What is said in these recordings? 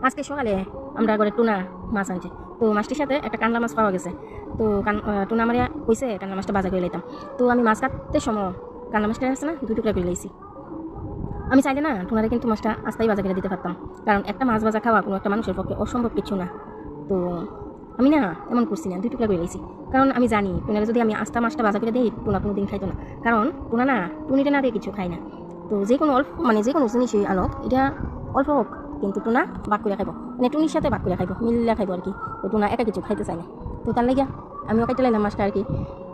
আজকে সকালে আমরা ঘরে টুনা মাছ আনছি, তো মাছটির সাথে একটা কানলা মাছ পাওয়া গেছে। তো টুনা আমার কইছে কানলা মাছটা বাজা করে লইতাম। তো আমি মাছ কাটতে সময় কানলা মাছটা আছে না 2 টুকরা করে লইছি। আমি চাইলে না টুনারে কিন্তু মাছটা আস্তাই বাজা করে দিতে পারতাম, কারণ একটা মাছ ভাজা খাওয়া কোনো একটা মানুষের পক্ষে অসম্ভব কিছু না। তো আমি না এমন করছি না, 2 টুকরা করে লইছি, কারণ আমি জানি টুনারে যদি আমি আস্তা মাছটা বাজা করে দিই টুনা কোনো দিন খাইতো না, কারণ টুনা না টুনিটা না দিয়ে কিছু খায় না। তো যে কোনো অল্প যে কোনো জিনিসই আনক এটা অল্প হোক, কিন্তু টুনা ভাগ করে খাইব, মানে টুনির সাথে ভাগ করে খাইব, মিল্লা খাইব আর কি। তো টুনা একা কিছু খাইতে চায় না, তো তার লাগিয়া আমিও কাইতে লাইলাম মাছটা আর কি।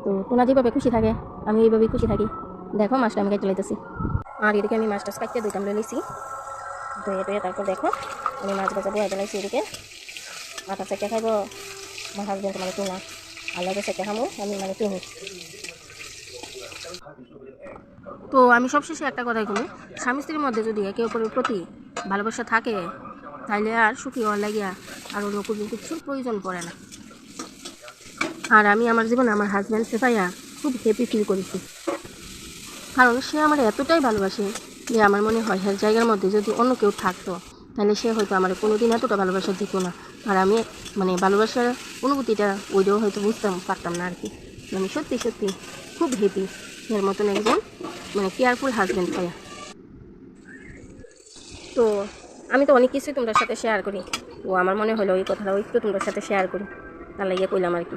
তো টুনা যেভাবে খুশি থাকে আমি এইভাবেই খুশি থাকি। দেখো মাছটা আমি কাইতে লাইতেছি, আর এদিকে আমি মাছটা কাইতে দুইটাম লইছি। ধুয়ে তারপর দেখো আমি মাছ ভাজা বয়ে বেলাইছি। এদিকে মাথা চেকে খাইব আমার হাজব্যান্ড, মানে টুনা, আর লাগে চেকে খামো আমি, মানে টুনি। তো আমি সবশেষে একটা কথাই বলি, স্বামী স্ত্রীর মধ্যে যদি একে অপরের প্রতি ভালোবাসা থাকে তাইলে আর সুখী হওয়ার লাগিয়া আর অন্য কোনো কিছুর প্রয়োজন পড়ে না। আর আমি আমার জীবনে আমার হাজব্যান্ডকে পাইয়া খুব হ্যাপি ফিল করেছি, কারণ সে আমার এতটাই ভালোবাসে যে আমার মনে হয় এর জায়গার মধ্যে যদি অন্য কেউ থাকতো তাহলে সে হয়তো আমার কোনোদিন এতটা ভালোবাসা দিত না। আর আমি মানে ভালোবাসার অনুভূতিটা ওইটাও হয়তো বুঝতাম পারতাম না আর কি। আমি সত্যি সত্যি খুব হ্যাপি এর মতন একজন মানে কেয়ারফুল হাজব্যান্ড পাইয়া। তো আমি তো অনেক কিছুই তোমার সাথে শেয়ার করি, তো আমার মনে হলো ওই কথাটাও একটু তোমার সাথে শেয়ার করি, তার লাগিয়ে কইলাম আর কি।